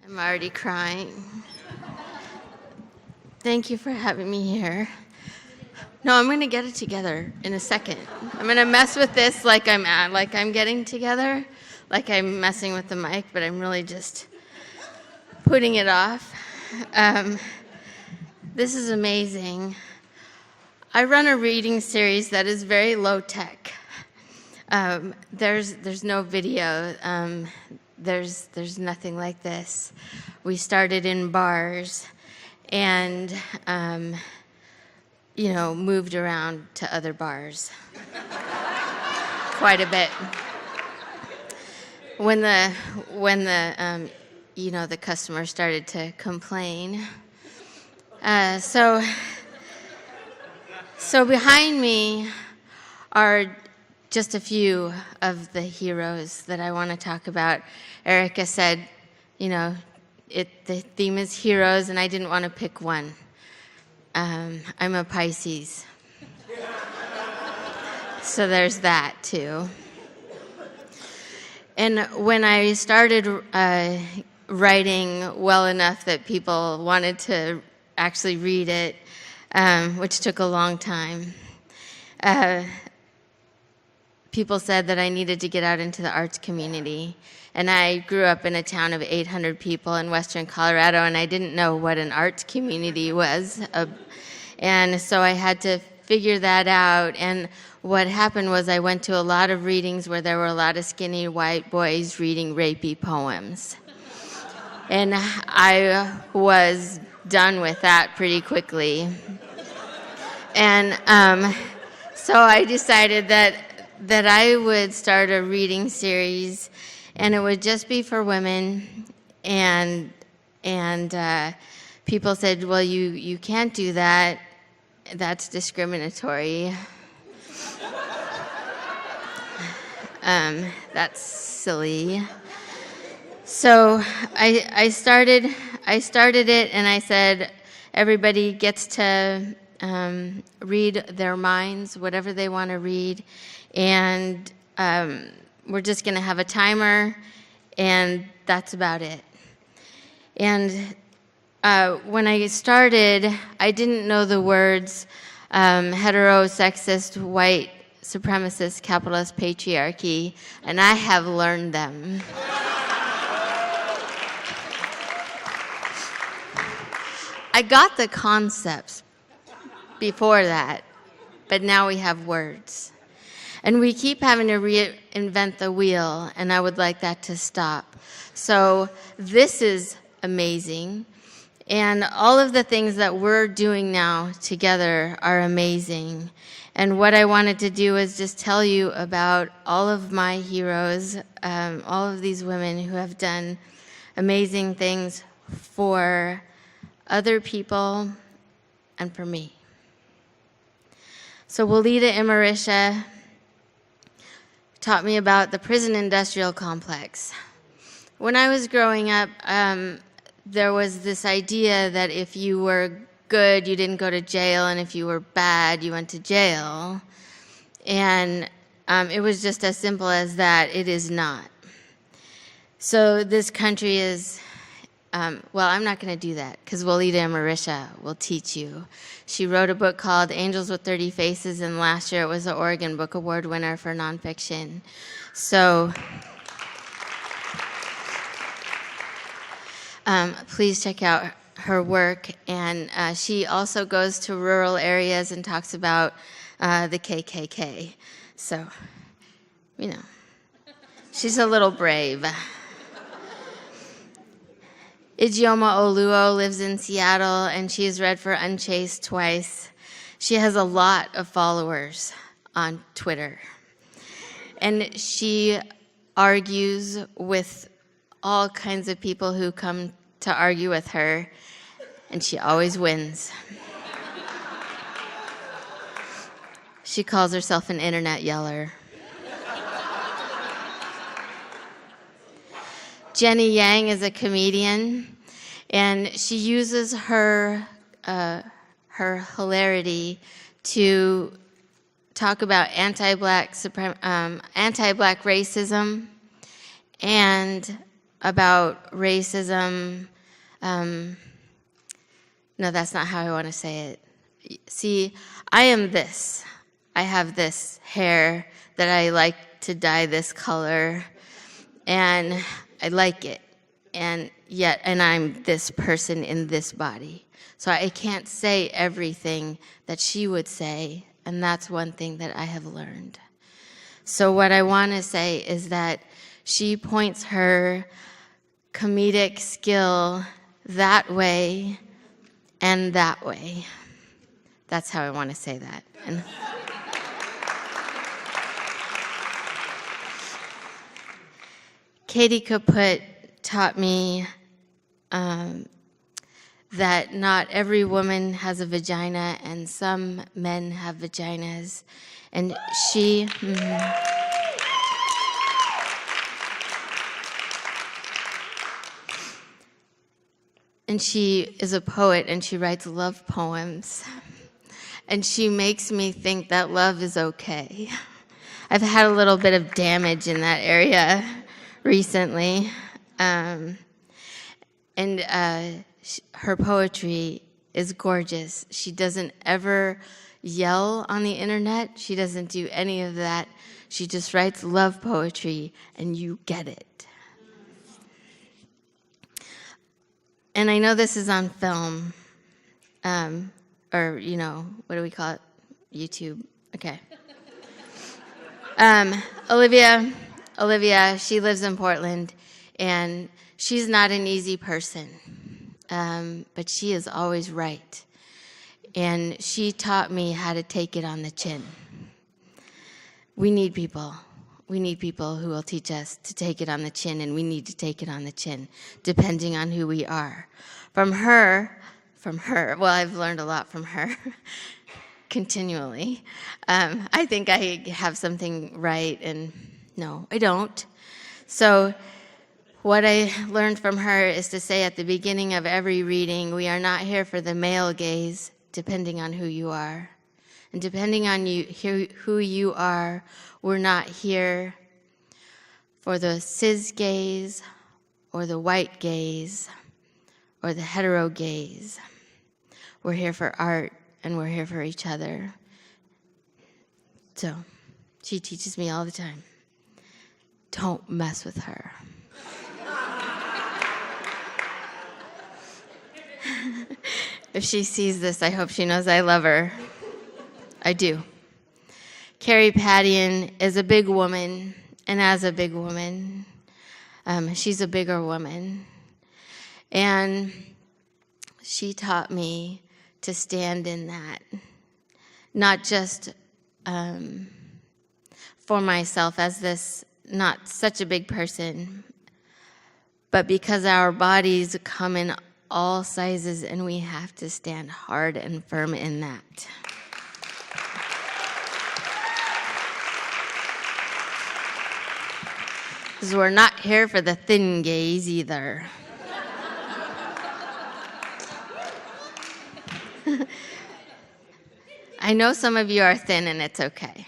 I'm already crying. Thank you for having me here. No, I'm going to get it together in a second. I'm going to mess with this like I'm getting together, like I'm messing with the mic, but I'm really just putting it off. This is amazing. I run a reading series that is very low tech. There's no video. There's nothing like this. We started in bars and moved around to other bars quite a bit. When the the customer started to complain. So behind me are just a few of the heroes that I want to talk about. Erica said, the theme is heroes, and I didn't want to pick one. I'm a Pisces. So there's that, too. And when I started writing well enough that people wanted to actually read it, which took a long time, people said that I needed to get out into the arts community. And I grew up in a town of 800 people in western Colorado, and I didn't know what an arts community was. And so I had to figure that out. And what happened was I went to a lot of readings where there were a lot of skinny white boys reading rapey poems. And I was done with that pretty quickly. And so I decided that I would start a reading series, and it would just be for women. And people said, well, you can't do that. That's discriminatory. That's silly. So I started it, and I said everybody gets to read their minds, whatever they want to read, and we're just going to have a timer, and that's about it. And when I started, I didn't know the words hetero, sexist, white, supremacist, capitalist, patriarchy, and I have learned them. I got the concepts before that, but now we have words. And we keep having to reinvent the wheel, and I would like that to stop. So this is amazing. And all of the things that we're doing now together are amazing. And what I wanted to do is just tell you about all of my heroes, all of these women who have done amazing things for other people and for me. So Walida Imarisha taught me about the prison industrial complex. When I was growing up, there was this idea that if you were good, you didn't go to jail, and if you were bad, you went to jail. And it was just as simple as that. It is not. So this country is, I'm not going to do that, because Walida Imarisha will teach you. She wrote a book called Angels with 30 Faces, and last year it was the Oregon Book Award winner for nonfiction. So please check out her work. And she also goes to rural areas and talks about the KKK. So, she's a little brave. Ijeoma Oluo lives in Seattle, and she has read for Unchaste twice. She has a lot of followers on Twitter. And she argues with all kinds of people who come to argue with her, and she always wins. She calls herself an internet yeller. Jenny Yang is a comedian, and she uses her hilarity to talk about anti-black racism and about racism. No, that's not how I want to say it. See, I am this. I have this hair that I like to dye this color, and I like it. And I'm this person in this body. So I can't say everything that she would say, and that's one thing that I have learned. So what I want to say is that she points her comedic skill that way and that way. That's how I want to say that. And Katie Kaput taught me that not every woman has a vagina and some men have vaginas. And she... And she is a poet, and she writes love poems. And she makes me think that love is okay. I've had a little bit of damage in that area recently. Her poetry is gorgeous. She doesn't ever yell on the internet. She doesn't do any of that. She just writes love poetry, and you get it. And I know this is on film, or, what do we call it? YouTube. Okay. Olivia, she lives in Portland, and she's not an easy person, but she is always right. And she taught me how to take it on the chin. We need people. We need people who will teach us to take it on the chin, and we need to take it on the chin, depending on who we are. From her, well, I've learned a lot from her continually. I think I have something right, and no, I don't. So what I learned from her is to say at the beginning of every reading, we are not here for the male gaze, depending on who you are. And depending on who you are, we're not here for the cis gaze or the white gaze or the hetero gaze. We're here for art, and we're here for each other. So she teaches me all the time, don't mess with her. If she sees this, I hope she knows I love her. I do. Carrie Padian is a big woman, and as a big woman, she's a bigger woman. And she taught me to stand in that, not just for myself as this not such a big person, but because our bodies come in all sizes, and we have to stand hard and firm in that. Because we're not here for the thin gaze either. I know some of you are thin, and it's okay.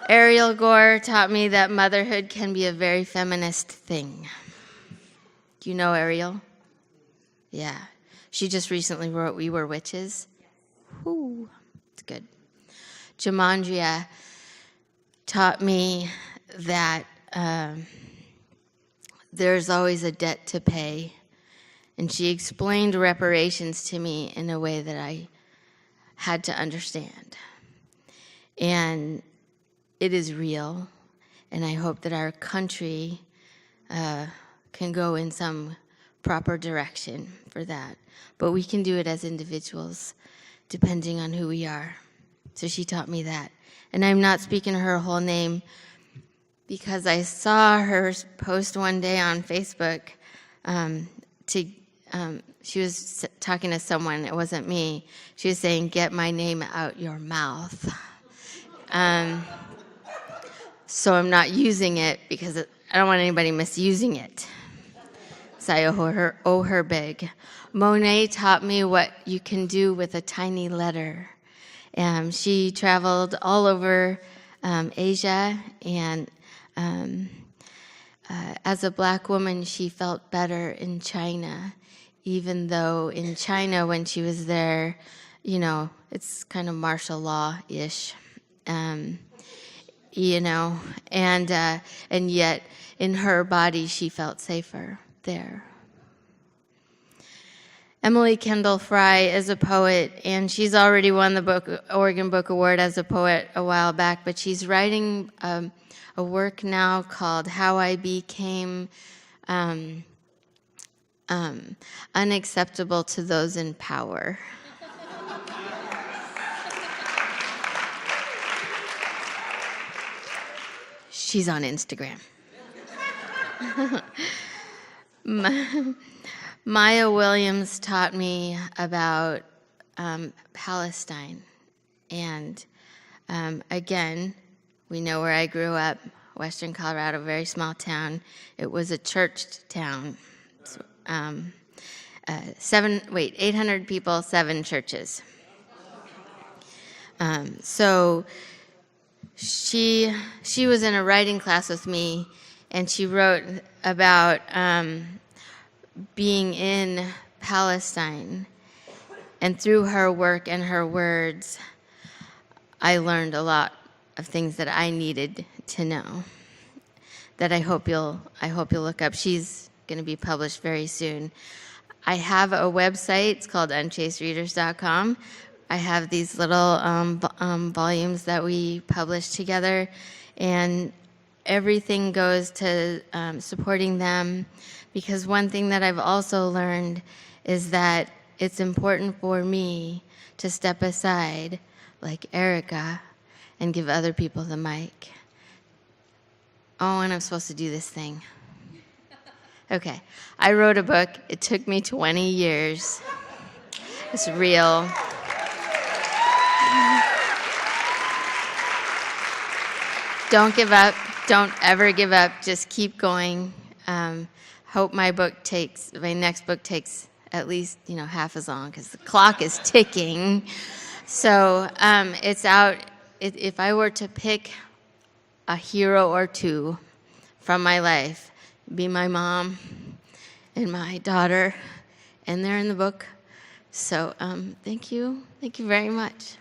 Ariel Gore taught me that motherhood can be a very feminist thing. Do you know Ariel? Yeah. She just recently wrote We Were Witches. Whew. It's good. Jamandria taught me that there's always a debt to pay. And she explained reparations to me in a way that I had to understand. And it is real, and I hope that our country can go in some proper direction for that. But we can do it as individuals, depending on who we are. So she taught me that. And I'm not speaking her whole name because I saw her post one day on Facebook she was talking to someone, it wasn't me. She was saying, get my name out your mouth. So I'm not using it because I don't want anybody misusing it. So I owe her big. Monet taught me what you can do with a tiny letter. She traveled all over Asia, and as a black woman, she felt better in China, even though in China, when she was there, it's kind of martial law-ish, um, and yet in her body, she felt safer there. Emily Kendall Fry is a poet, and she's already won the Oregon Book Award as a poet a while back, but she's writing a work now called How I Became Unacceptable to Those in Power. She's on Instagram. Maya Williams taught me about Palestine. And again, we know where I grew up, Western Colorado, very small town. It was a church town. 800 people, 7 churches. So she was in a writing class with me, and she wrote about being in Palestine. And through her work and her words, I learned a lot of things that I needed to know that I hope you'll look up. She's going to be published very soon. I have a website. It's called unchasedreaders.com. I have these little volumes that we publish together, and everything goes to supporting them, because one thing that I've also learned is that it's important for me to step aside, like Erica, and give other people the mic. Oh, and I'm supposed to do this thing. Okay, I wrote a book. It took me 20 years. It's real. Don't give up. Don't ever give up. Just keep going. Hope my next book takes at least half as long, because the clock is ticking. So it's out. If I were to pick a hero or two from my life, it'd be my mom and my daughter, and they're in the book. So thank you very much.